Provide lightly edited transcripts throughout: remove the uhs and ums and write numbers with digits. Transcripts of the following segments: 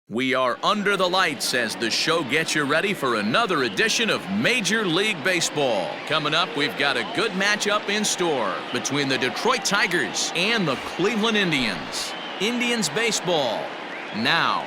We are under the lights as the show gets you ready for another edition of Major League Baseball. Coming up, we've got a good matchup in store between the Detroit Tigers and the Cleveland Indians. Indians baseball now.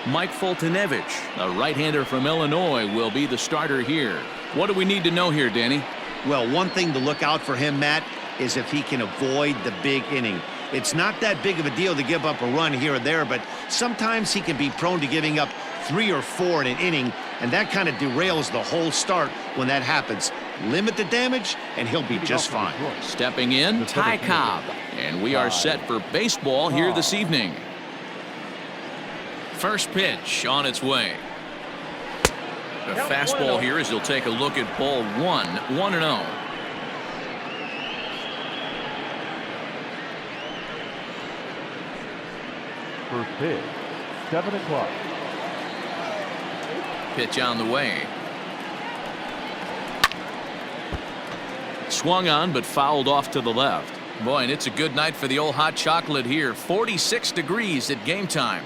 Mike Foltynewicz, a right-hander from Illinois, will be the starter here. What do we need to know here, Danny? Well, one thing to look out for him, Matt, is if he can avoid the big inning. It's not that big of a deal to give up a run here or there, but sometimes he can be prone to giving up 3 or 4 in an inning, and that kind of derails the whole start when that happens. Limit the damage, and he'll be just fine. Stepping in, Ty Cobb, and we are set for baseball here this evening. First pitch on its way. A fastball here as he'll take a look at ball 1, 1-0. First pitch, 7 o'clock. Pitch on the way. Swung on but fouled off to the left. Boy, and it's a good night for the old hot chocolate here. 46 degrees at game time.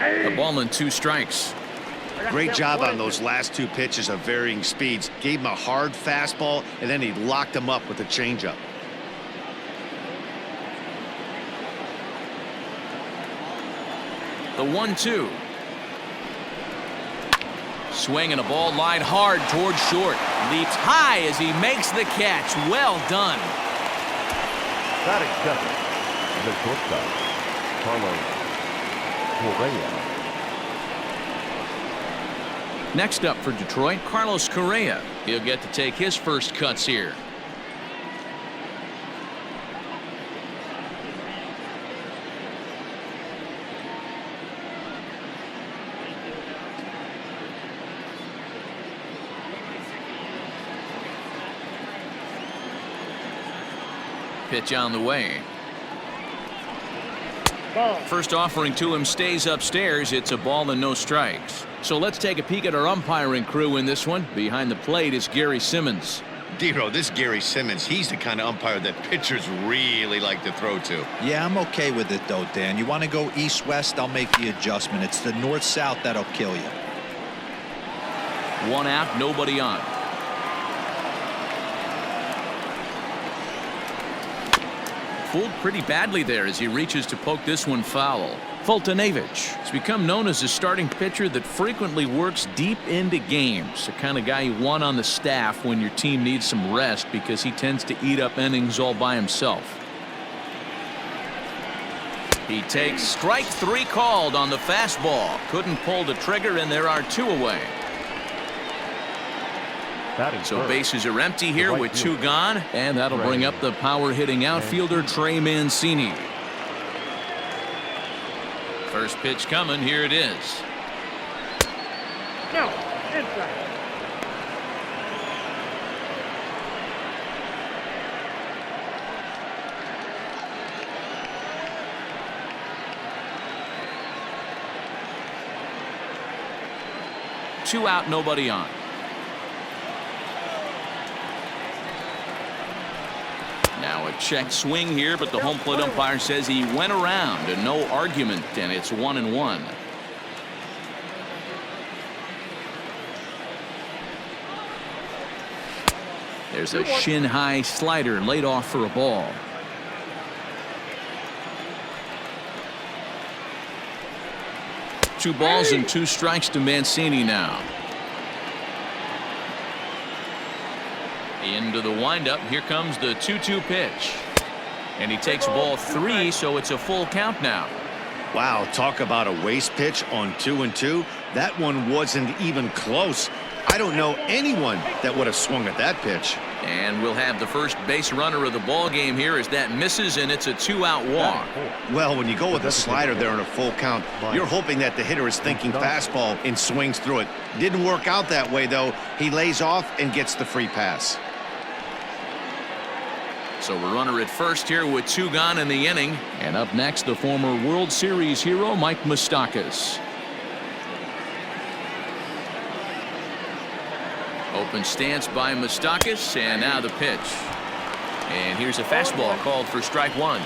A ball and 2 strikes. Great job on those last 2 pitches of varying speeds. Gave him a hard fastball, and then he locked him up with a changeup. The 1-2. Swing and a ball line hard towards short. Leaps high as he makes the catch. Well done. Batting second, the shortstop, Crimea. Next up for Detroit, Carlos Correa. He'll get to take his first cuts here. Pitch on the way. First offering to him stays upstairs. It's a ball and no strikes. So let's take a peek at our umpiring crew in this one. Behind the plate is Gary Simmons. Dero, this Gary Simmons, he's the kind of umpire that pitchers really like to throw to. Yeah, I'm okay with it though, Dan. You want to go east-west, I'll make the adjustment. It's the north-south that'll kill you. 1 out, nobody on. Fooled pretty badly there as he reaches to poke this one foul. Foltynewicz has become known as a starting pitcher that frequently works deep into games. The kind of guy you want on the staff when your team needs some rest because he tends to eat up innings all by himself. He takes strike 3 called on the fastball. Couldn't pull the trigger, and there are 2 away. So bases are empty here with 2 gone, and that'll bring up the power-hitting outfielder Trey Mancini. First pitch coming. Here it is. No, inside. Two out, nobody on. Now a check swing here, but the home plate umpire says he went around and no argument, and it's 1-1. There's a shin-high slider laid off for a ball. Two balls and 2 strikes to Mancini now. Into the windup. Here comes the 2-2 pitch. And he takes ball 3, so it's a full count now. Wow, talk about a waste pitch on 2-2. That one wasn't even close. I don't know anyone that would have swung at that pitch. And we'll have the first base runner of the ball game here as that misses, and it's a 2-out walk. Well, when you go with a slider there in a full count, you're hoping that the hitter is thinking fastball and swings through it. Didn't work out that way, though. He lays off and gets the free pass. So a runner at first here with 2 gone in the inning. And up next, the former World Series hero, Mike Moustakas. Open stance by Moustakas, and now the pitch. And here's a fastball called for strike 1.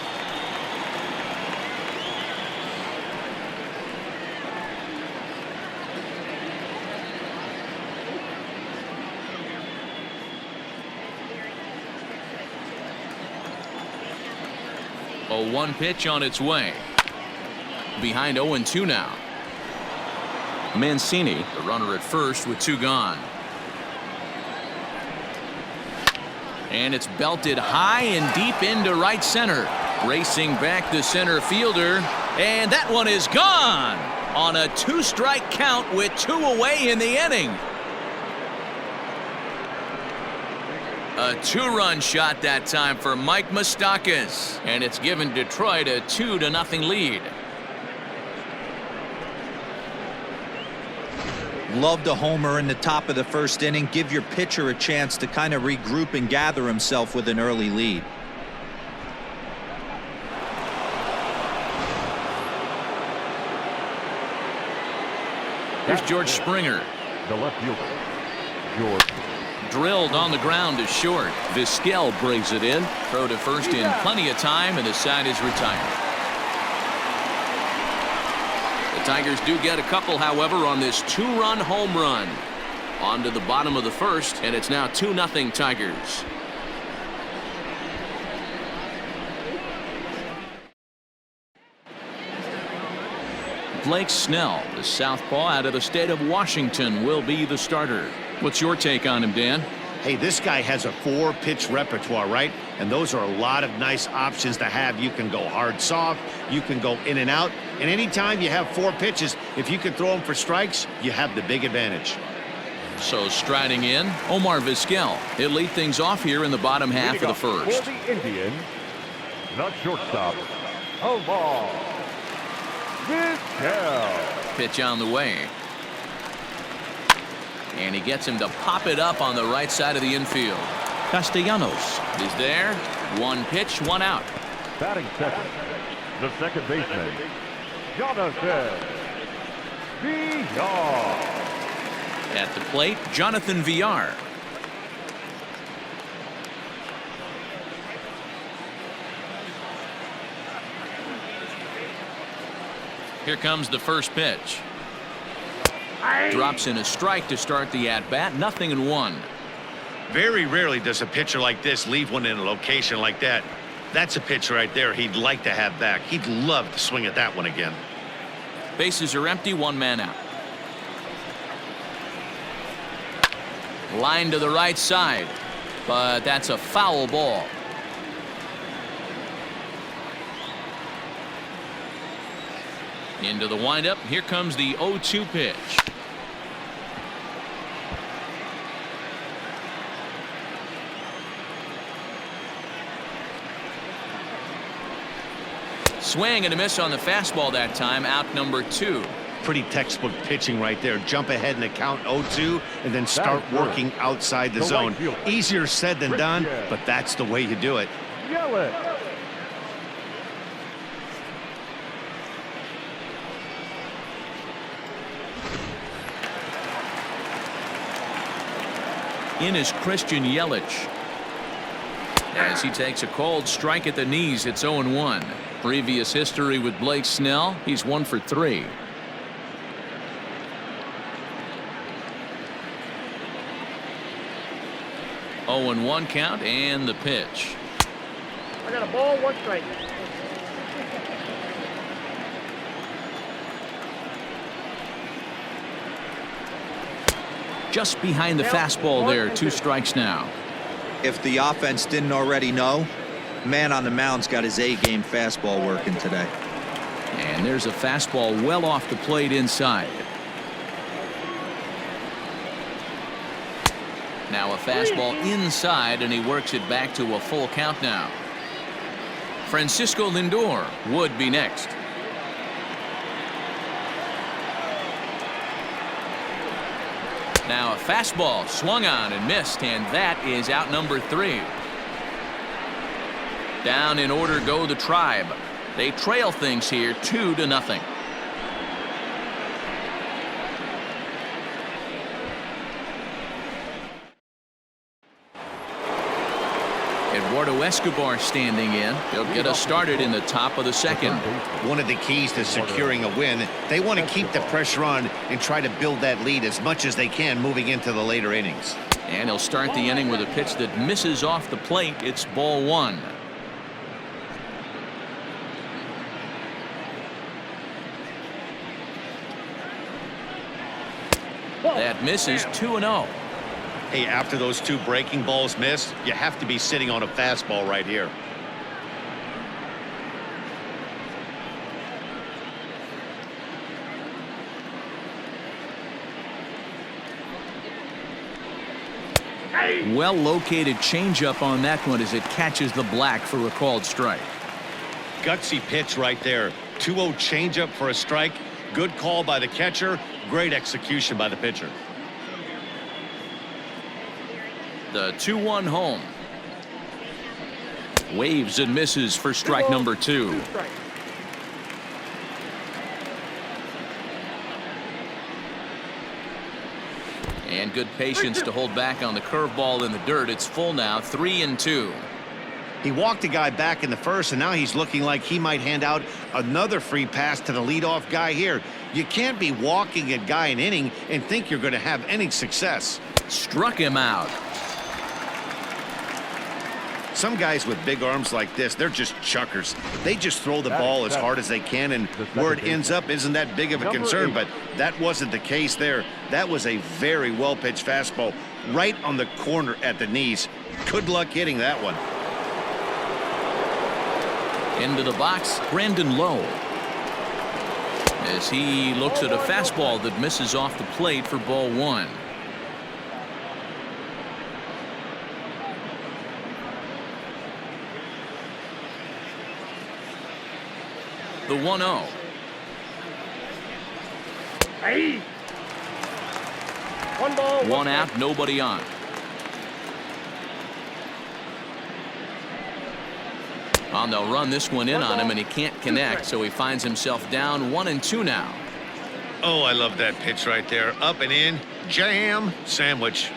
A 1 pitch on its way. Behind 0-2 now. Mancini, the runner at first with 2 gone. And it's belted high and deep into right center. Racing back the center fielder. And that one is gone on a 2-strike count with 2 away in the inning. A 2-run shot that time for Mike Moustakas, and it's given Detroit a 2-0 lead. Love the homer in the top of the first inning. Give your pitcher a chance to kind of regroup and gather himself with an early lead. Here's George Springer. The left fielder, George. Drilled on the ground to short. Vizquel brings it in. Throw to first in plenty of time, and the side is retired. The Tigers do get a couple, however, on this 2-run home run. On to the bottom of the first, and it's now 2-0 Tigers. Blake Snell, the southpaw out of the state of Washington, will be the starter. What's your take on him, Dan? Hey, this guy has a 4-pitch repertoire, right? And those are a lot of nice options to have. You can go hard, soft. You can go in and out. And anytime you have 4 pitches, if you can throw them for strikes, you have the big advantage. So striding in, Omar Vizquel. He'll lead things off here in the bottom half of the first. For the Indians, not shortstop, Omar Vizquel. Pitch on the way. And he gets him to pop it up on the right side of the infield. Castellanos is there. 1 pitch, 1 out. Batting second, the second baseman, Jonathan Villar. At the plate, Jonathan Villar. Here comes the first pitch. Drops in a strike to start the at-bat. 0-1. Very rarely does a pitcher like this leave one in a location like that. That's a pitch right there he'd like to have back. He'd love to swing at that one again. Bases are empty, 1 man out. Line to the right side, but that's a foul ball. Into the windup. Here comes the 0-2 pitch. Swing and a miss on the fastball that time. Out number 2. Pretty textbook pitching right there. Jump ahead in the count 0-2 and then start working outside the zone. Easier said than done, but that's the way you do it. Yell it. In is Christian Yelich. As he takes a cold strike at the knees, it's 0-1. Previous history with Blake Snell, he's 1 for 3. Oh, 0-1 count, and the pitch. I got a ball, 1 strike. Just behind the fastball there. 2 strikes now. If the offense didn't already know, man on the mound's got his A-game fastball working today. And there's a fastball well off the plate inside. Now a fastball inside, and he works it back to a full count now. Francisco Lindor would be next. Now a fastball swung on and missed, and that is out number 3. Down in order go the Tribe. They trail things here 2-0. Eduardo Escobar standing in. He'll get us started in the top of the second. One of the keys to securing a win, they want to keep the pressure on and try to build that lead as much as they can moving into the later innings. And he'll start the inning with a pitch that misses off the plate. It's ball one. That misses 2-0. Hey, after those two breaking balls missed, you have to be sitting on a fastball right here. Well located changeup on that one as it catches the black for a called strike. Gutsy pitch right there. 2-0 changeup for a strike. Good call by the catcher. Great execution by the pitcher. The 2-1 home. Waves and misses for strike number 2. And good patience to hold back on the curveball in the dirt. It's full now, 3-2. He walked a guy back in the first, and now he's looking like he might hand out another free pass to the leadoff guy here. You can't be walking a guy an inning and think you're going to have any success. Struck him out. Some guys with big arms like this, they're just chuckers. They just throw the ball as hard as they can, and where it ends up isn't that big of a concern, but that wasn't the case there. That was a very well-pitched fastball right on the corner at the knees. Good luck hitting that one. Into the box, Brandon Lowe. As he looks at a fastball that misses off the plate for ball one. The 1-0. Hey. One ball. One out, nobody on. And they'll run this one in on him, and he can't connect, so he finds himself down 1-2 now. Oh, I love that pitch right there. Up and in, jam, sandwich.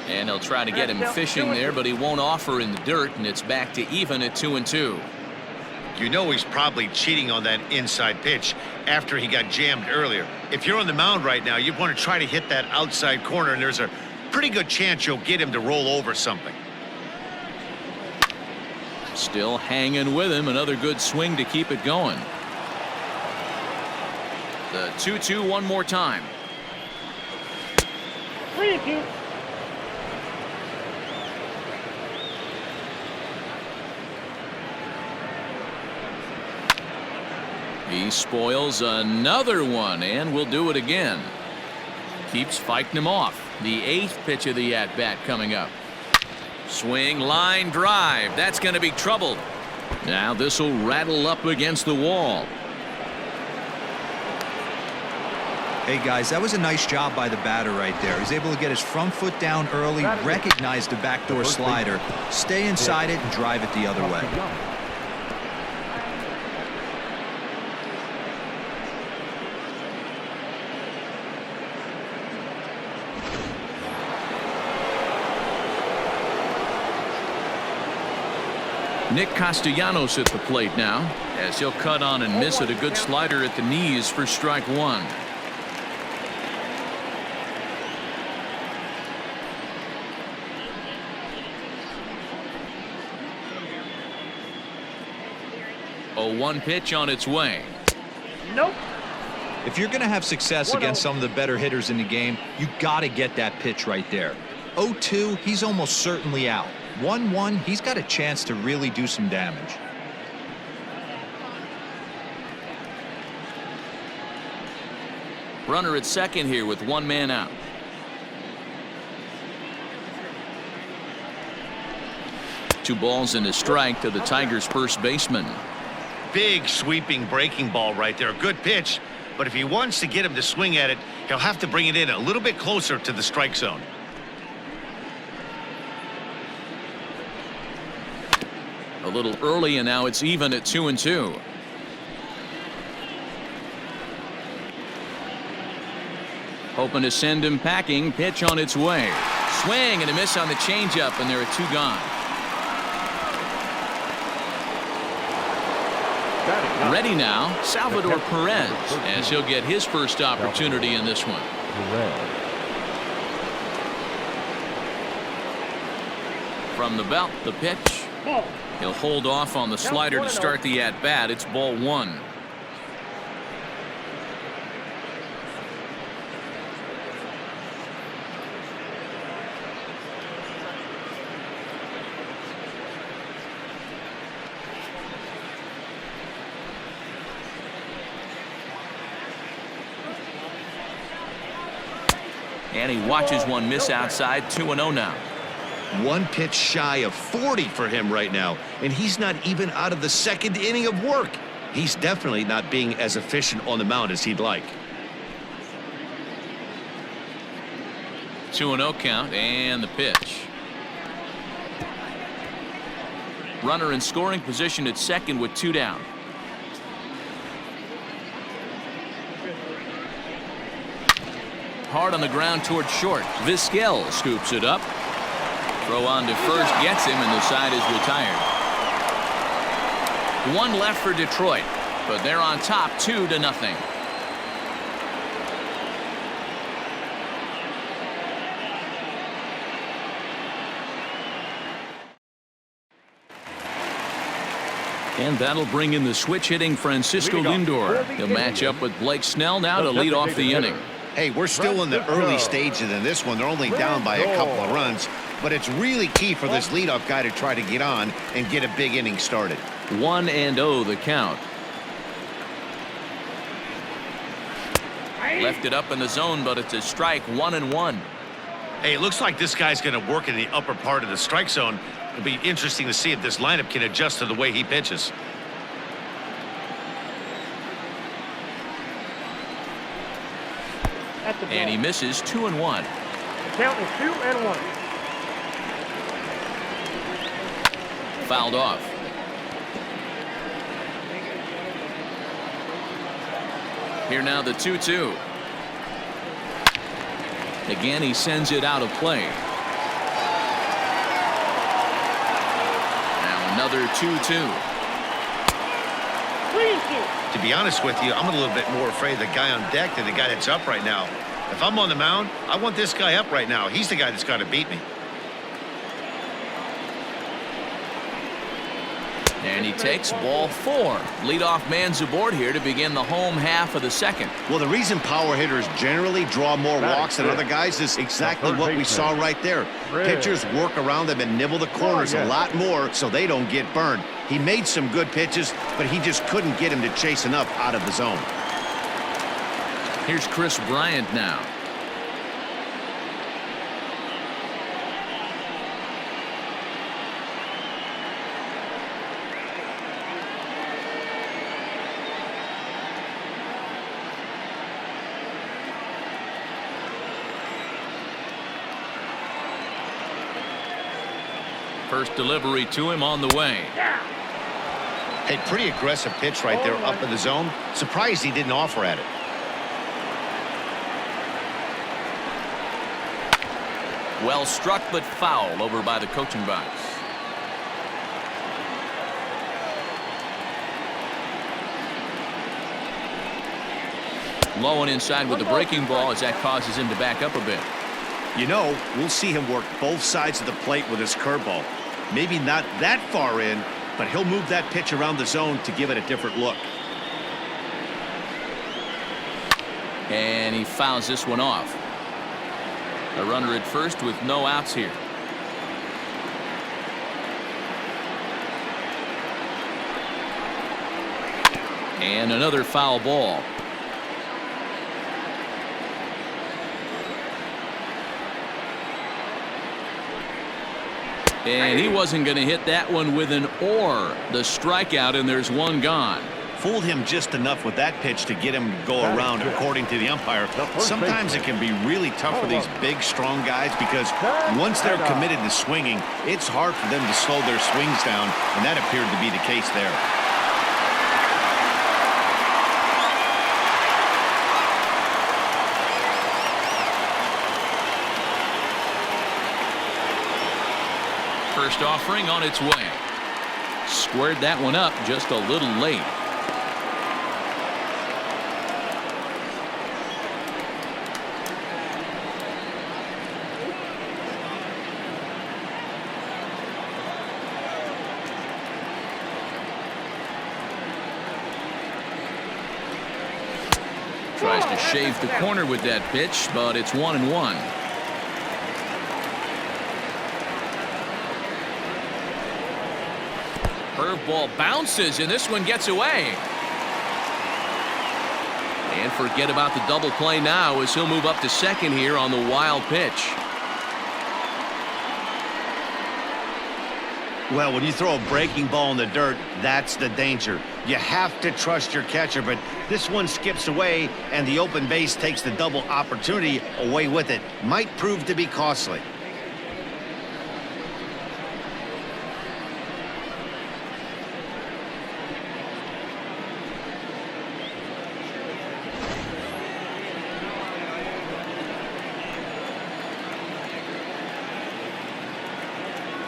And he'll try to get him fishing there, but he won't offer in the dirt, and it's back to even at 2-2. You know he's probably cheating on that inside pitch after he got jammed earlier. If you're on the mound right now, you want to try to hit that outside corner, and there's a pretty good chance you'll get him to roll over something. Still hanging with him. Another good swing to keep it going. The 2-2 one more time. 3-2. He spoils another one, and will do it again. Keeps fighting him off. The 8th pitch of the at-bat coming up. Swing, line drive. That's going to be trouble. Now this will rattle up against the wall. Hey guys, that was a nice job by the batter right there. He's able to get his front foot down early, recognize the backdoor slider, stay inside it, and drive it the other way. Nick Castellanos at the plate now, as he'll cut on and miss at a good slider at the knees for strike one. A 1 pitch on its way. Nope. If you're going to have success against some of the better hitters in the game, you got to get that pitch right there. 0-2, he's almost certainly out. 1-1, he's got a chance to really do some damage. Runner at second here with 1 man out. Two balls and a strike to the Tigers' first baseman. Big sweeping breaking ball right there. Good pitch, but if he wants to get him to swing at it, he'll have to bring it in a little bit closer to the strike zone. A little early, and now it's even at 2-2. Hoping to send him packing. Pitch on its way. Swing and a miss on the changeup, and there are 2 gone. Ready now, Salvador Perez, as he'll get his first opportunity in this one. From the belt, the pitch. He'll hold off on the slider to start the at-bat. It's ball 1. And he watches one miss outside. 2-0 now. One pitch shy of 40 for him right now, and he's not even out of the 2nd inning of work. He's definitely not being as efficient on the mound as he'd like. 2-0 count, and the pitch. Runner in scoring position at second with 2 down. Hard on the ground toward short. Vizquel scoops it up. Throw on to first gets him, and the side is retired. 1 left for Detroit, but they're on top 2-0. And that'll bring in the switch hitting Francisco Lindor. He'll match up with Blake Snell now to lead off the inning. Hey, we're still in the early stages in this one. They're only down by a couple of runs, but it's really key for this leadoff guy to try to get on and get a big inning started. 1-0 the count. Left it up in the zone, but it's a strike. 1-1. Hey, it looks like this guy's going to work in the upper part of the strike zone. It'll be interesting to see if this lineup can adjust to the way he pitches. And he misses. 2-1. Count is 2-1. Fouled off. Here now the 2-2. Again, he sends it out of play. Now another 2-2. To be honest with you, I'm a little bit more afraid of the guy on deck than the guy that's up right now. If I'm on the mound, I want this guy up right now. He's the guy that's got to beat me. And he takes ball 4. Leadoff man's aboard here to begin the home half of the second. Well, the reason power hitters generally draw more walks than other guys is exactly what we saw right there. Pitchers work around them and nibble the corners a lot more so they don't get burned. He made some good pitches, but he just couldn't get him to chase enough out of the zone. Here's Chris Bryant now. First delivery to him on the way. Hey, pretty aggressive pitch right there up in the zone. Surprised he didn't offer at it. Well struck, but foul over by the coaching box. Low and inside with the breaking ball as that causes him to back up a bit. You know, we'll see him work both sides of the plate with his curveball. Maybe not that far in, but he'll move that pitch around the zone to give it a different look. And he fouls this one off. A runner at first with no outs here. And another foul ball. And he wasn't going to hit that one with an or. The strikeout, and there's one gone. Fooled him just enough with that pitch to get him to go around, according to the umpire. Sometimes it can be really tough for these big, strong guys because once they're committed to swinging, it's hard for them to slow their swings down, and that appeared to be the case there. First offering on its way. Squared that one up just a little late. Tries to shave the corner with that pitch, but it's 1-1. Curveball bounces, and this one gets away. And forget about the double play now as he'll move up to second here on the wild pitch. Well, when you throw a breaking ball in the dirt, that's the danger. You have to trust your catcher, but this one skips away, and the open base takes the double opportunity away with it. Might prove to be costly.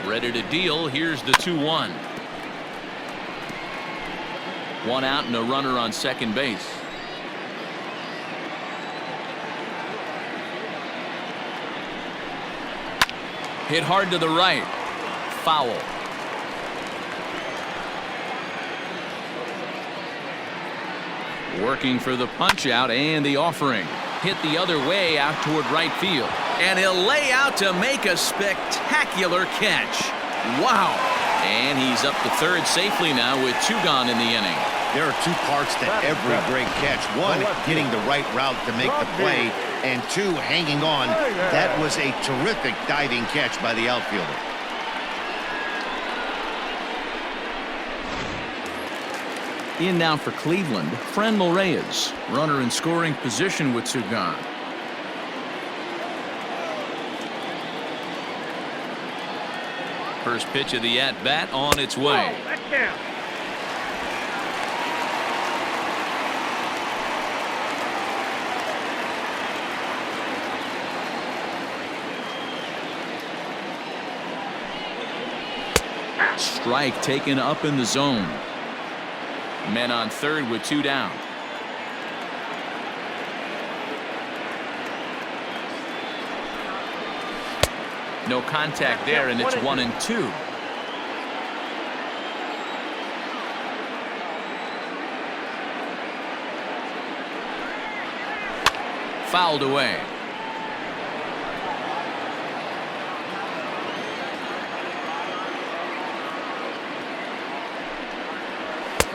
Ready to deal. Here's the 2-1. One out and a runner on second base. Hit hard to the right. Foul. Working for the punch out and the offering. Hit the other way out toward right field. And he'll lay out to make a spectacular catch. Wow. And he's up to third safely now with 2 gone in the inning. There are 2 parts to every great catch. 1, getting the right route to make the play, and 2, hanging on. That was a terrific diving catch by the outfielder. In now for Cleveland, Franmil Reyes, runner in scoring position with 2 gone. First pitch of the at-bat on its way. Strike taken up in the zone. Men on third with 2 down. No contact there, and it's 1-2. Fouled away.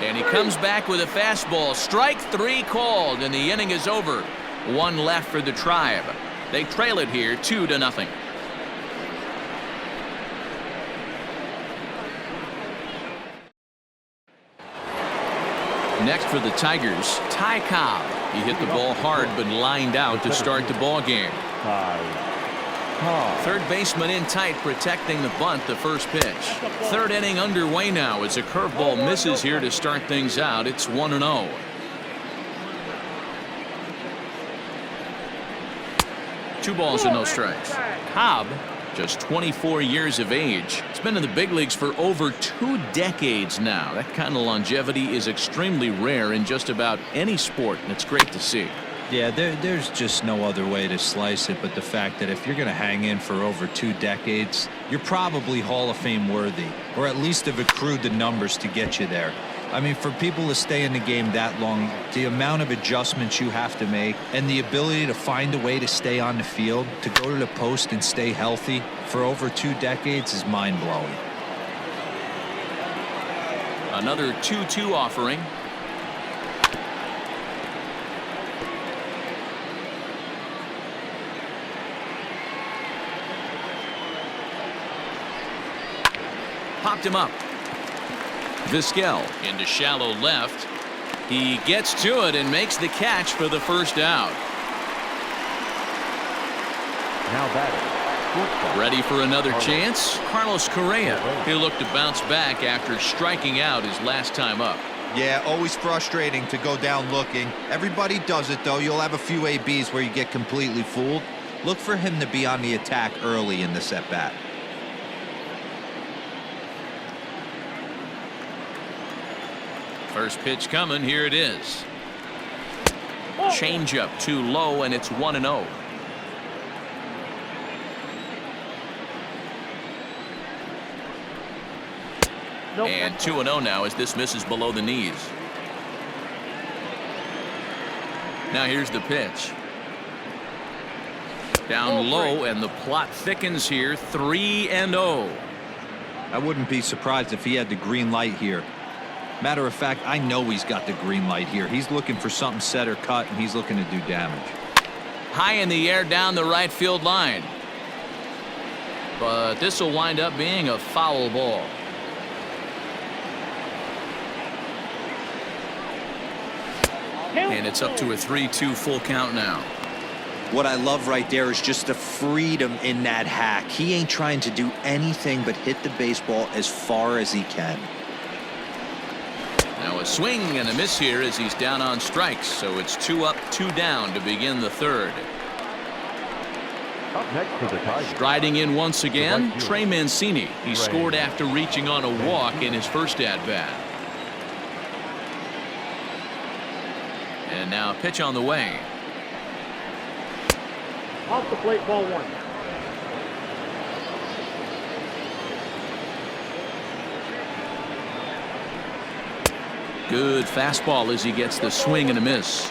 And he comes back with a fastball. Strike 3 called, and the inning is over. 1 left for the Tribe. They trail it here 2-0. Next for the Tigers, Ty Cobb. He hit the ball hard but lined out to start the ball game. Third baseman in tight, protecting the bunt, the first pitch. Third inning underway now as a curveball misses here to start things out. It's 1-0. Two balls and no strikes. Cobb, just 24 years of age. He's been in the big leagues for over 2 decades now. That kind of longevity is extremely rare in just about any sport, and it's great to see. Yeah, there's just no other way to slice it but the fact that if you're going to hang in for over 2 decades, you're probably Hall of Fame worthy, or at least have accrued the numbers to get you there. I mean, for people to stay in the game that long, the amount of adjustments you have to make and the ability to find a way to stay on the field, to go to the post and stay healthy for over 2 decades is mind-blowing. Another 2-2 offering. Popped him up. Vizquel into shallow left. He gets to it and makes the catch for the first out. Now batting, shortstop. Ready for another chance? Carlos Correa. He'll look to bounce back after striking out his last time up. Yeah, always frustrating to go down looking. Everybody does it, though. You'll have a few ABs where you get completely fooled. Look for him to be on the attack early in this at-bat. First pitch coming. Here it is. Changeup too low, and it's 1-0. And 2-0 now as this misses below the knees. Now here's the pitch. Down low, and the plot thickens here. 3-0. I wouldn't be surprised if he had the green light here. Matter of fact, I know he's got the green light here. He's looking for something set or cut, and he's looking to do damage. High in the air down the right field line. But this will wind up being a foul ball. And it's up to a 3-2 full count now. What I love right there is just the freedom in that hack. He ain't trying to do anything but hit the baseball as far as he can. Now a swing and a miss here as he's down on strikes. So it's 2 up, 2 down to begin the third. Up next for the Tigers. Striding in once again, Trey Mancini. He scored after reaching on a walk in his first at-bat. And now a pitch on the way. Off the plate, ball 1. Good fastball as he gets the swing and a miss.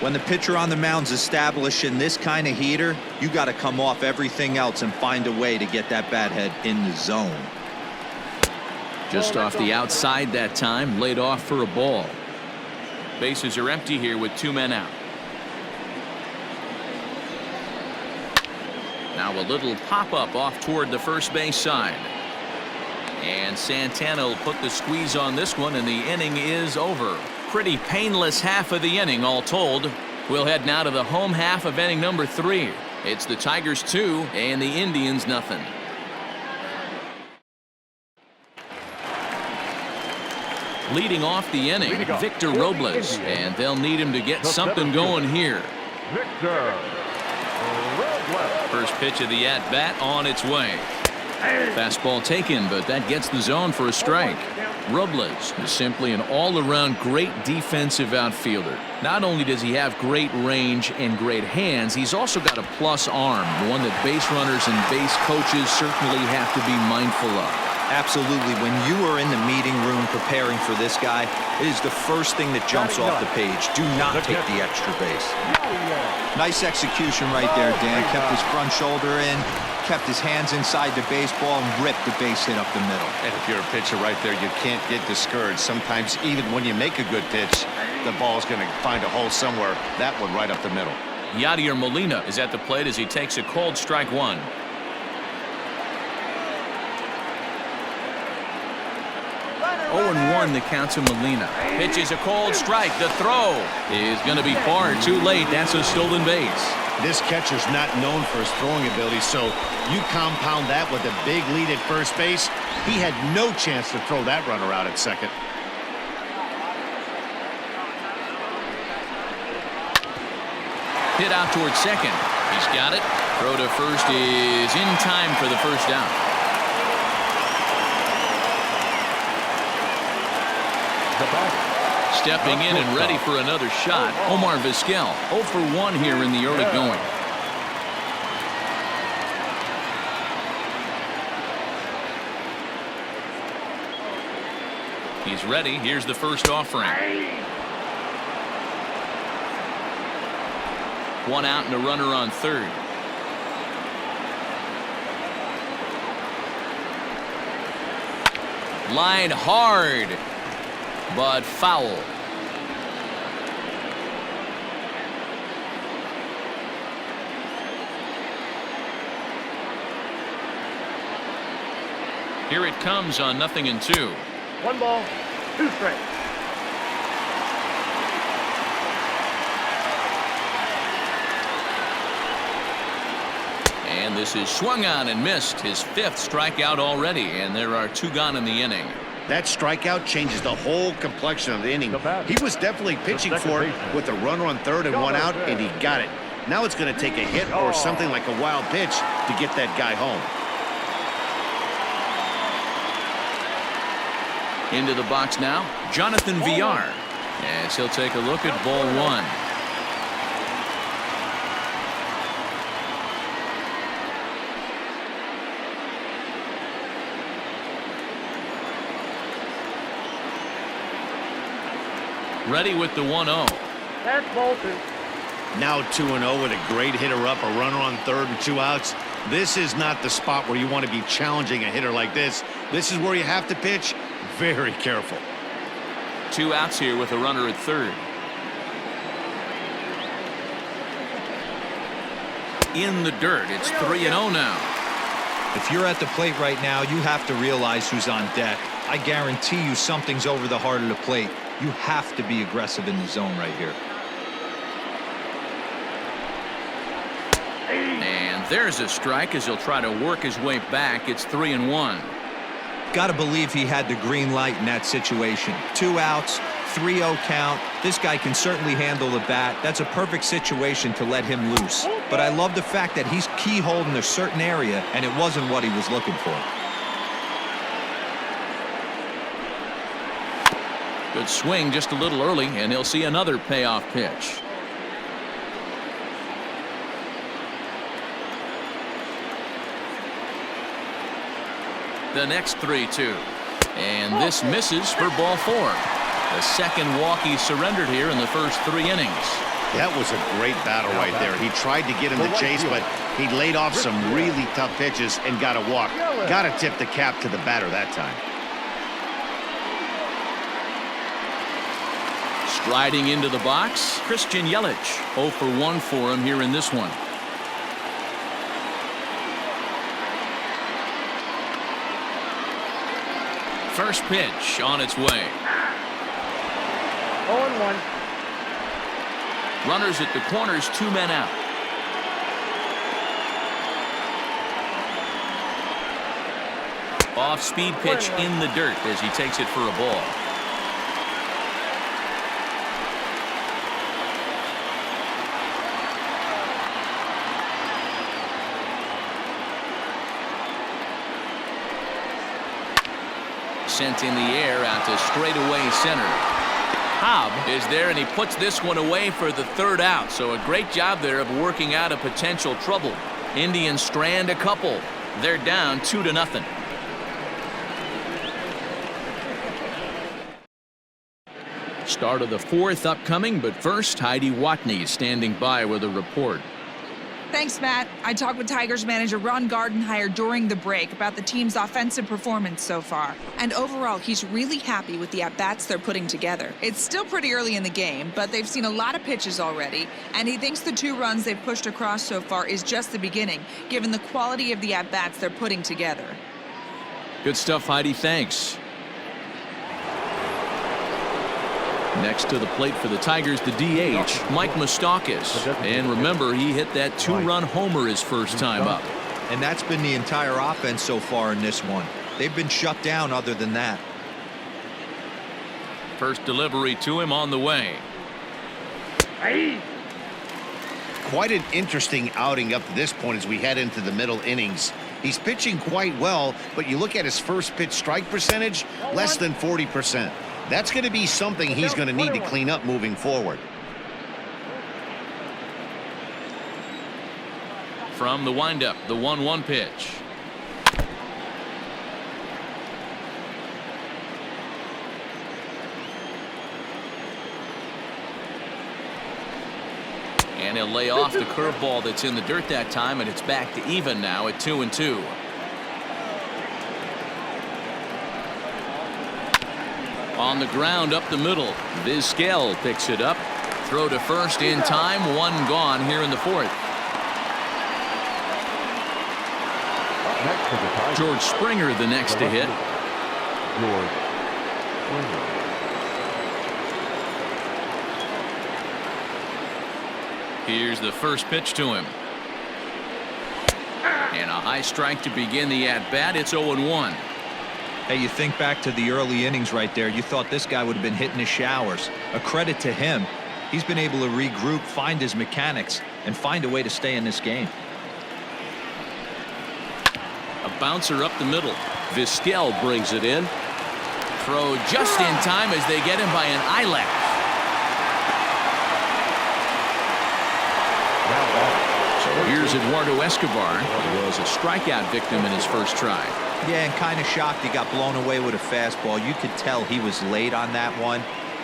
When the pitcher on the mound's establishing this kind of heater, you got to come off everything else and find a way to get that bat head in the zone. Just off the outside that time, laid off for a ball. Bases are empty here with 2 men out. Now a little pop-up off toward the first base side. And Santana will put the squeeze on this one, and the inning is over. Pretty painless half of the inning, all told. We'll head now to the home half of inning number 3. It's the Tigers 2 and the Indians nothing. Leading off the inning, Victor Robles, and they'll need him to get something going here. Victor Robles. First pitch of the at-bat on its way. Fastball taken, but that gets the zone for a strike. Robles is simply an all-around great defensive outfielder. Not only does he have great range and great hands, he's also got a plus arm, one that base runners and base coaches certainly have to be mindful of. Absolutely. When you are in the meeting room preparing for this guy, it is the first thing that jumps off the page. Do not take the extra base. Nice execution right there, Dan. Kept his front shoulder in, kept his hands inside the baseball, and ripped the base hit up the middle. And if you're a pitcher right there, you can't get discouraged. Sometimes even when you make a good pitch, the ball's going to find a hole somewhere. That one right up the middle. Yadier Molina is at the plate as he takes a cold strike 1. 0-1 the count to Molina. Pitches a cold strike. The throw is going to be far too late. That's a stolen base. This catcher's not known for his throwing ability, so you compound that with a big lead at first base. He had no chance to throw that runner out at second. Hit out towards second. He's got it. Throw to first is in time for the first down. Stepping in and ready for another shot, Omar Vizquel. 0 for 1 here in the early going. He's ready. Here's the first offering. 1 out and a runner on third. Line hard, but foul. Here it comes on 0-2. 1 ball, 2 strikes. And this is swung on and missed. His 5th strikeout already, and there are 2 gone in the inning. That strikeout changes the whole complexion of the inning. He was definitely pitching for it with a runner on 3rd and 1 out, and he got it. Now it's going to take a hit or something like a wild pitch to get that guy home. Into the box now, Jonathan Villar. As he'll take a look at ball 1. Ready with the 1-0. That's ball 2. Now 2-0 with a great hitter up, a runner on 3rd and 2 outs. This is not the spot where you want to be challenging a hitter like this. This is where you have to pitch very careful. 2 outs here with a runner at 3rd. In the dirt. It's 3-0 now. If you're at the plate right now, you have to realize who's on deck. I guarantee you something's over the heart of the plate. You have to be aggressive in the zone right here. And there's a strike as he'll try to work his way back. It's 3-1. Got to believe he had the green light in that situation. 2 outs, 3-0 count. This guy can certainly handle the bat. That's a perfect situation to let him loose. But I love the fact that he's keyholed in a certain area, and it wasn't what he was looking for. Good swing just a little early, and he'll see another payoff pitch. The next 3-2. And this misses for ball 4. The second walk he surrendered here in the first 3 innings. That was a great battle right there. He tried to get him to chase, but he laid off some really tough pitches and got a walk. Got to tip the cap to the batter that time. Striding into the box, Christian Yelich. 0 for 1 for him here in this one. First pitch on its way. 0-1. Runners at the corners, 2 men out. Off-speed pitch in the dirt as he takes it for a ball. Sent in the air out to straightaway center. Cobb is there, and he puts this one away for the 3rd out. So a great job there of working out a potential trouble. Indians strand a couple. They're down 2-0. Start of the 4th upcoming, but first, Heidi Watney standing by with a report. Thanks, Matt. I talked with Tigers manager Ron Gardenhire during the break about the team's offensive performance so far. And overall, he's really happy with the at-bats they're putting together. It's still pretty early in the game, but they've seen a lot of pitches already, and he thinks the 2 runs they've pushed across so far is just the beginning, given the quality of the at-bats they're putting together. Good stuff, Heidi. Thanks. Next to the plate for the Tigers, the DH, Mike Moustakas. And remember, he hit that 2-run homer his first time up. And that's been the entire offense so far in this one. They've been shut down other than that. First delivery to him on the way. Quite an interesting outing up to this point as we head into the middle innings. He's pitching quite well, but you look at his first pitch strike percentage, less than 40%. That's going to be something he's going to need to clean up moving forward. From the windup, the 1-1 pitch. And he'll lay off the curveball that's in the dirt that time, and it's back to even now at 2-2. On the ground up the middle, Vizquel picks it up. Throw to first in time, 1 gone here in the 4th. George Springer the next to hit. Here's the first pitch to him. And a high strike to begin the at-bat. It's 0-1. Hey, you think back to the early innings right there. You thought this guy would have been hitting his showers. A credit to him. He's been able to regroup, find his mechanics, and find a way to stay in this game. A bouncer up the middle. Vizquel brings it in. Throw just in time as they get him by an eyelash. So here's Eduardo Escobar. He was a strikeout victim in his first try. Yeah, and kind of shocked he got blown away with a fastball. You could tell he was late on that one.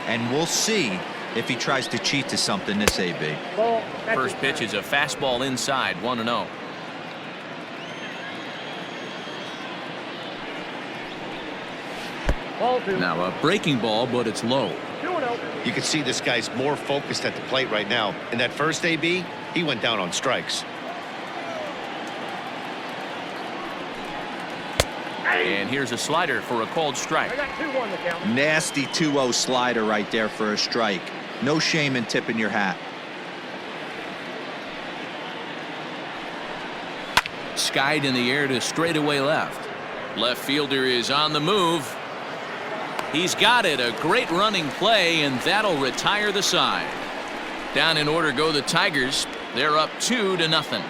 And we'll see if he tries to cheat to something this AB. First pitch is a fastball inside, 1-0. Now a breaking ball, but it's low. You can see this guy's more focused at the plate right now. In that first AB, he went down on strikes. And here's a slider for a called strike. Nasty 2-0 slider right there for a strike. No shame in tipping your hat. Skied in the air to straightaway left. Left fielder is on the move. He's got it. A great running play, and that'll retire the side. Down in order go the Tigers. They're up 2-0.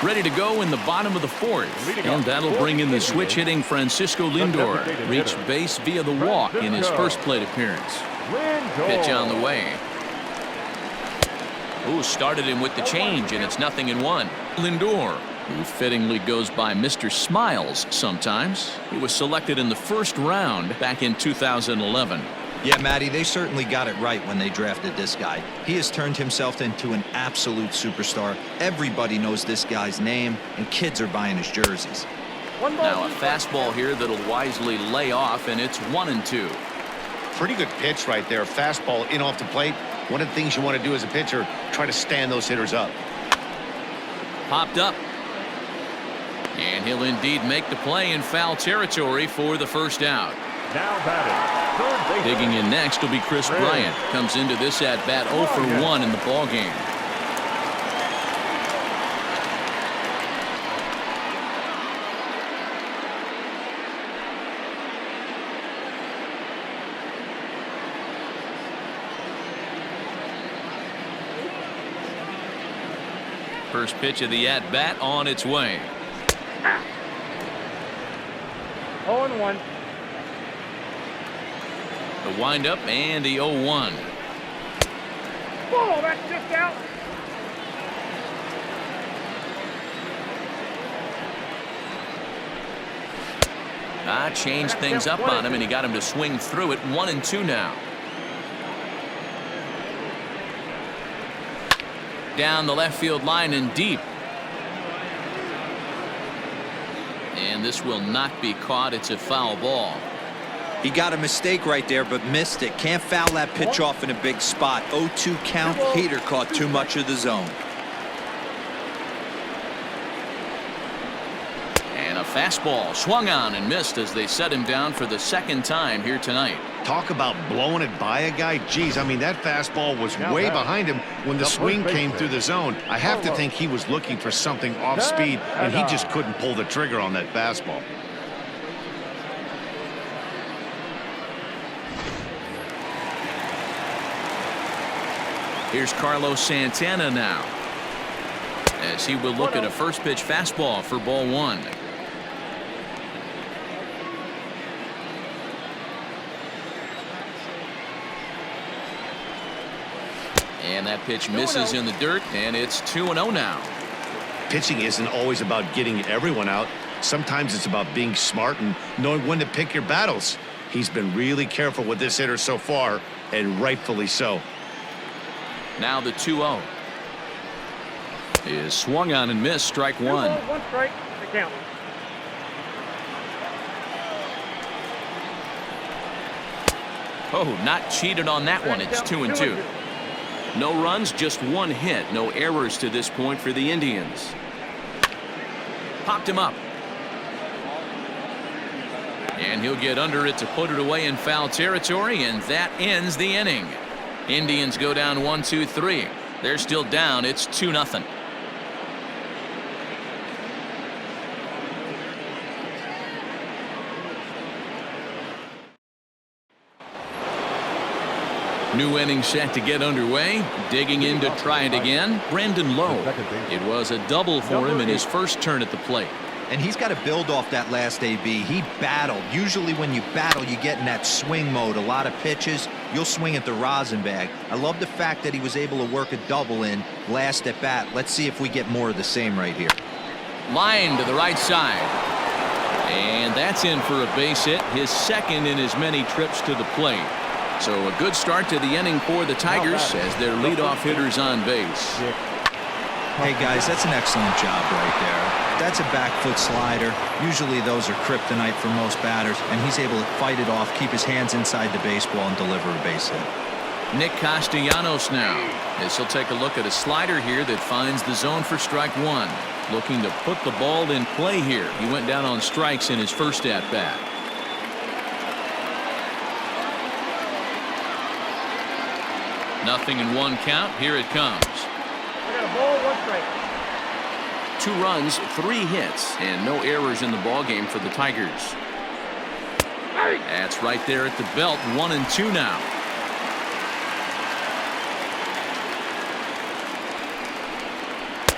Ready to go in the bottom of the fourth. And that'll bring in the switch-hitting Francisco Lindor. Reached base via the walk in his first plate appearance. Pitch on the way. Ooh, started him with the change, and it's 0-1. Lindor, who fittingly goes by Mr. Smiles sometimes. He was selected in the first round back in 2011. Yeah, Matty, they certainly got it right when they drafted this guy. He has turned himself into an absolute superstar. Everybody knows this guy's name, and kids are buying his jerseys. Now a fastball here that'll wisely lay off, and it's 1-2. Pretty good pitch right there. Fastball in off the plate. One of the things you want to do as a pitcher, try to stand those hitters up. Popped up. And he'll indeed make the play in foul territory for the first out. Now batting, Digging in next will be Chris Bryant. Comes into this at-bat 0 for 1 in the ballgame. First pitch of the at-bat on its way. 0-1. The windup and the 0-1. Oh, that's just out. Changed things up on him, and he got him to swing through it. 1-2 now. Down the left field line and deep. And this will not be caught. It's a foul ball. He got a mistake right there, but missed it. Can't foul that pitch off in a big spot. 0-2 count. Heater caught too much of the zone. And a fastball swung on and missed as they set him down for the second time here tonight. Talk about blowing it by a guy. Geez, I mean, that fastball was way behind him when the swing came through the zone. I have to think he was looking for something off speed, and he just couldn't pull the trigger on that fastball. Here's Carlos Santana now, as he will look at a first pitch fastball for ball 1. And that pitch misses in the dirt, and it's 2-0 now. Pitching isn't always about getting everyone out. Sometimes it's about being smart and knowing when to pick your battles. He's been really careful with this hitter so far, and rightfully so. Now the 2-0 is swung on and missed. Strike 1. 1 strike. The count. Oh, not cheated on that one. It's 2-2. No runs, just 1 hit. No errors to this point for the Indians. Popped him up. And he'll get under it to put it away in foul territory, and that ends the inning. Indians go down 1-2-3. They're still down. It's 2-0. New inning set to get underway. Digging in to try it again, Brandon Lowe. It was a double for him in his first turn at the plate. And he's got to build off that last AB. He battled. Usually when you battle, you get in that swing mode. A lot of pitches, you'll swing at the rosin bag. I love the fact that he was able to work a double in last at bat. Let's see if we get more of the same right here. Line to the right side. And that's in for a base hit, his second in as many trips to the plate. So a good start to the inning for the Tigers as their leadoff hitter's on base. Hey guys, that's an excellent job right there. That's a back foot slider. Usually those are kryptonite for most batters, and he's able to fight it off, keep his hands inside the baseball, and deliver a base hit. Nick Castellanos now, as he'll take a look at a slider here that finds the zone for strike one. Looking to put the ball in play here. He went down on strikes in his first at bat. Nothing in one count. Here it comes. I got a ball, 1 strike. 2 runs, 3 hits, and no errors in the ballgame for the Tigers. That's right there at the belt. 1-2 now.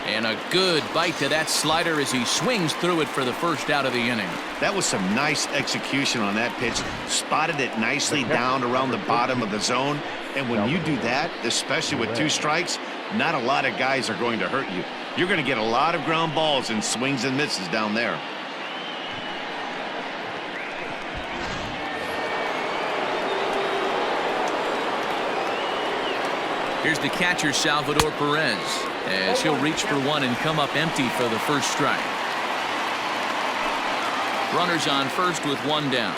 And a good bite to that slider as he swings through it for the first out of the inning. That was some nice execution on that pitch. Spotted it nicely down around the bottom of the zone. And when you do that, especially with 2 strikes, not a lot of guys are going to hurt you. You're going to get a lot of ground balls and swings and misses down there. Here's the catcher, Salvador Perez, as he'll reach for one and come up empty for the first strike. Runners on first with 1 down.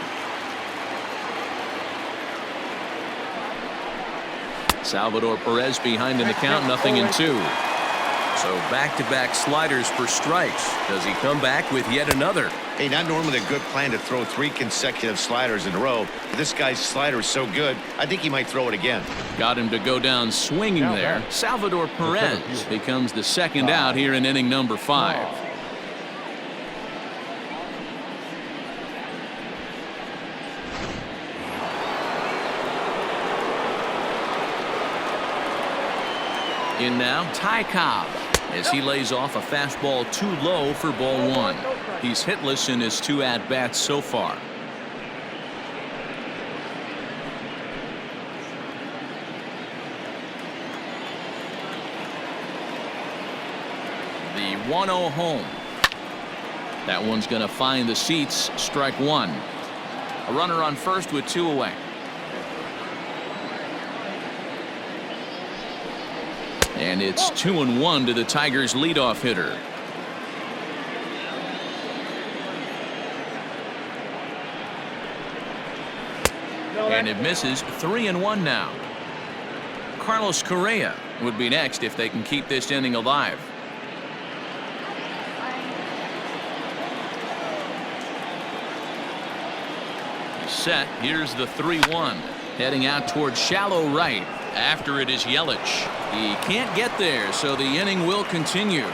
Salvador Perez behind in the count, 0-2. So back-to-back sliders for strikes. Does he come back with yet another? Hey, not normally a good plan to throw 3 consecutive sliders in a row. But this guy's slider is so good, I think he might throw it again. Got him to go down swinging there. Salvador Perez becomes the second out here in inning number 5. In now, Ty Cobb, as he lays off a fastball too low for ball 1. He's hitless in his 2 at-bats so far. The 1-0 home. That one's going to find the seats. Strike 1. A runner on first with 2 away. And it's 2-1 to the Tigers' leadoff hitter. And it misses. 3-1 now. Carlos Correa would be next if they can keep this inning alive. Set. Here's the 3-1. Heading out towards shallow right. After it is Yelich. He can't get there, so the inning will continue.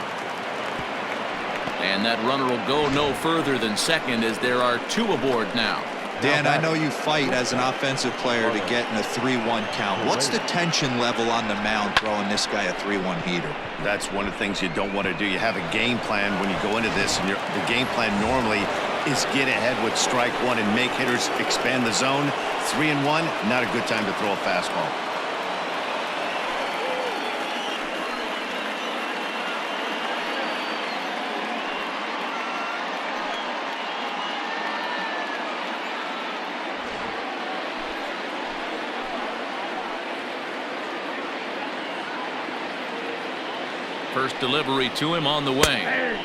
And that runner will go no further than second as there are 2 aboard now. Dan, I know you fight as an offensive player to get in a 3-1 count. What's the tension level on the mound throwing this guy a 3-1 heater? That's one of the things you don't want to do. You have a game plan when you go into this, and the game plan normally is get ahead with strike 1 and make hitters expand the zone. 3-1, not a good time to throw a fastball. First delivery to him on the way.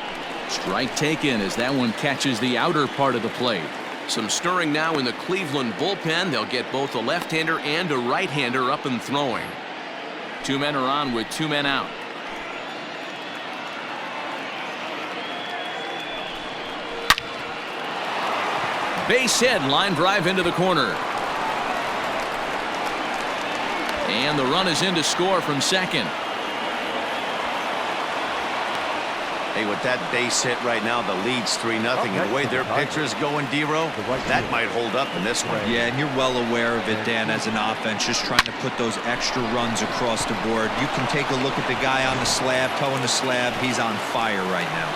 Strike taken as that one catches the outer part of the plate. Some stirring now in the Cleveland bullpen. They'll get both a left-hander and a right-hander up and throwing. 2 men are on with 2 men out. Base hit, line drive into the corner. And the run is in to score from second. Hey, with that base hit right now, the lead's 3-0. And the way their pitcher's going, D-Row, that might hold up in this one. Yeah, and you're well aware of it, Dan, as an offense, just trying to put those extra runs across the board. You can take a look at the guy on the slab, towing the slab. He's on fire right now.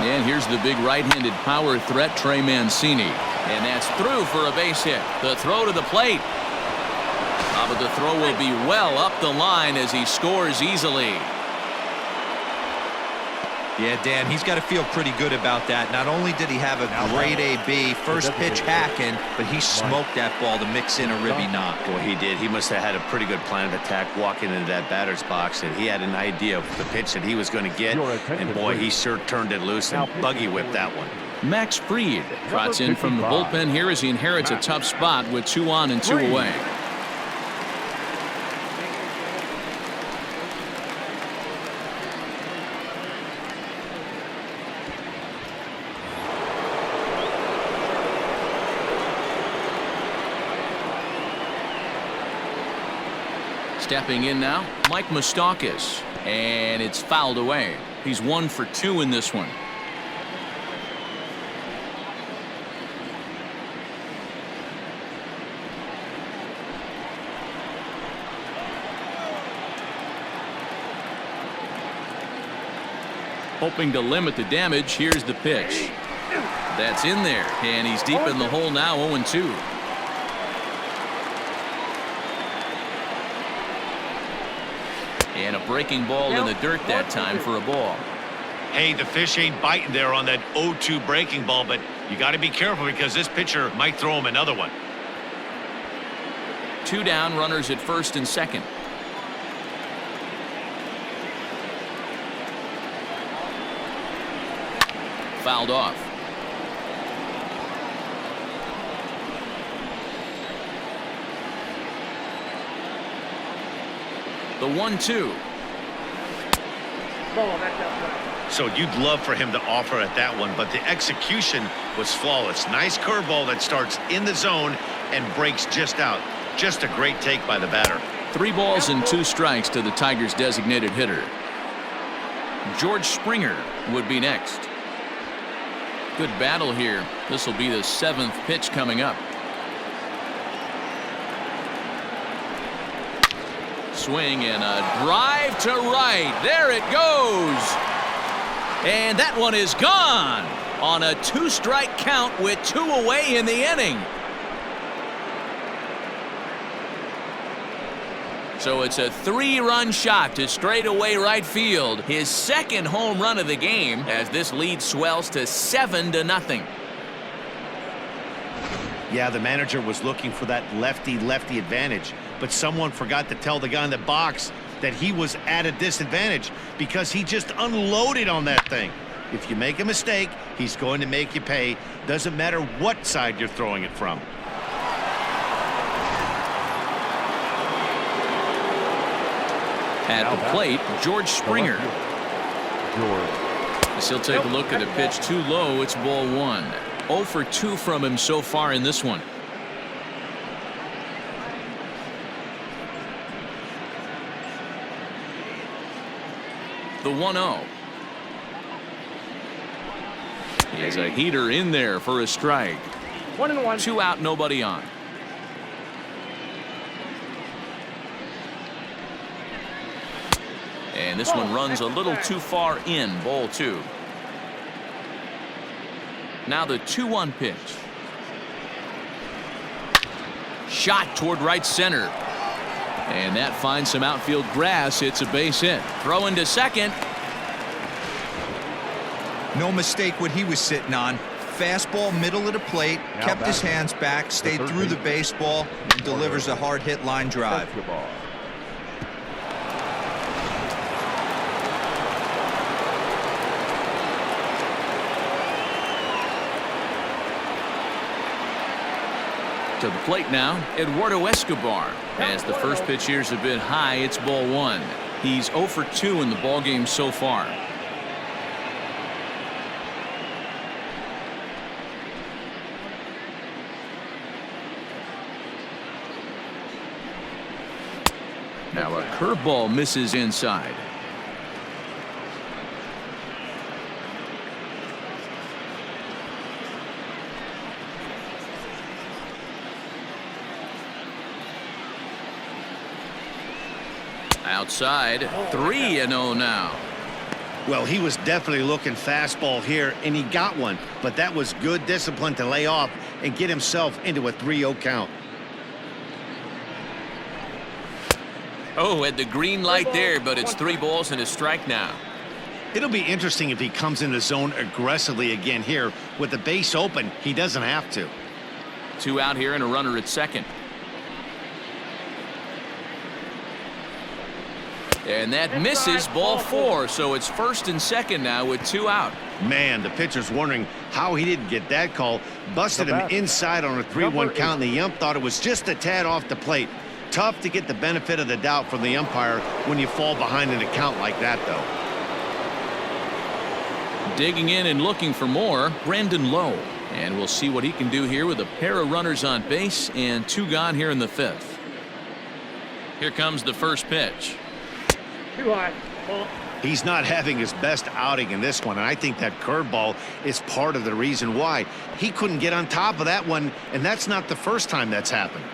And here's the big right-handed power threat, Trey Mancini. And that's through for a base hit. The throw to the plate. But the throw will be well up the line as he scores easily. Yeah, Dan, he's got to feel pretty good about that. Not only did he have a great AB, first pitch hacking, but he smoked that ball to mix in a ribby knock. Boy, he did. He must have had a pretty good plan of attack walking into that batter's box, and he had an idea of the pitch that he was going to get, and boy, he sure turned it loose and buggy whipped that one. Max Fried trots in from the bullpen here as he inherits a tough spot with 2 on and 2 away. Stepping in now, Mike Moustakas, and it's fouled away. He's 1 for 2 in this one. Hoping to limit the damage, here's the pitch. That's in there, and he's deep in the hole now, 0-2. And a breaking ball in the dirt that time for a ball. Hey, the fish ain't biting there on that 0-2 breaking ball, but you got to be careful because this pitcher might throw him another one. 2 down, runners at first and second. Fouled off. The 1-2. So you'd love for him to offer at that one, but the execution was flawless. Nice curveball that starts in the zone and breaks just out. Just a great take by the batter. 3 balls and 2 strikes to the Tigers' designated hitter. George Springer would be next. Good battle here. This will be the 7th pitch coming up. Swing and a drive to right. There it goes. And that one is gone on a 2-strike count with 2 away in the inning. So it's a 3-run shot to straightaway right field. His 2nd home run of the game as this lead swells to 7-0. Yeah, the manager was looking for that lefty-lefty advantage, but someone forgot to tell the guy in the box that he was at a disadvantage because he just unloaded on that thing. If you make a mistake, he's going to make you pay. Doesn't matter what side you're throwing it from. At the plate, George Springer. As he'll take a look at a pitch too low, it's ball 1. 0 for 2 from him so far in this one. The 1-0. He has a heater in there for a strike. 1-1. 2 out, nobody on. And this one runs a little too far in, ball 2. Now the 2-1 pitch. Shot toward right center. And that finds some outfield grass. It's a base hit. Throw into second. No mistake what he was sitting on. Fastball middle of the plate, kept his hands back, stayed through the baseball, and delivers a hard hit line drive. To the plate now, Eduardo Escobar. As the first pitch here is a bit high, it's ball 1. He's 0 for 2 in the ballgame so far. Now a curveball misses inside. Outside, 3-0 now. Well, he was definitely looking fastball here, and he got one. But that was good discipline to lay off and get himself into a 3-0 count. Oh, had the green light there, but it's 3 balls and a strike now. It'll be interesting if he comes in the zone aggressively again here. With the base open, he doesn't have to. 2 out here and a runner at second. And that misses, ball 4, so it's first and second now with 2 out. Man, the pitcher's wondering how he didn't get that call. Busted him inside on a 3-1 count, and the ump thought it was just a tad off the plate. Tough to get the benefit of the doubt from the umpire when you fall behind in a count like that, though. Digging in and looking for more, Brandon Lowe. And we'll see what he can do here with a pair of runners on base and 2 gone here in the 5th. Here comes the first pitch. Too high. Ball. He's not having his best outing in this one, and I think that curveball is part of the reason why. He couldn't get on top of that one, and that's not the first time that's happened.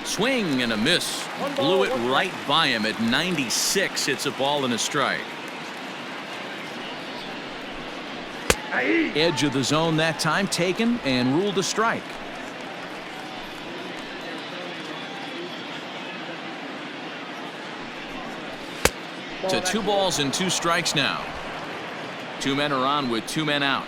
Swing and a miss. Blew it right by him at 96. It's a ball and a strike. Edge of the zone that time taken and ruled a strike. To 2 balls and 2 strikes now. 2 men are on with 2 men out.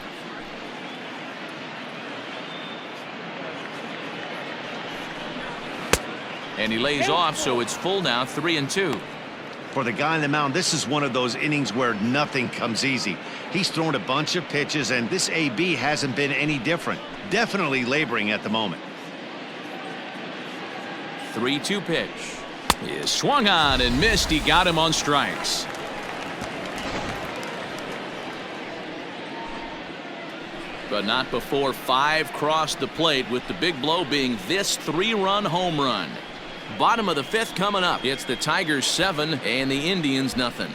And he lays off, so it's full now, 3-2. For the guy on the mound, this is one of those innings where nothing comes easy. He's thrown a bunch of pitches, and this AB hasn't been any different. Definitely laboring at the moment. 3-2 pitch. He swung on and missed. He got him on strikes. But not before 5 crossed the plate, with the big blow being this 3-run home run. Bottom of the 5th coming up. It's the Tigers 7 and the Indians nothing.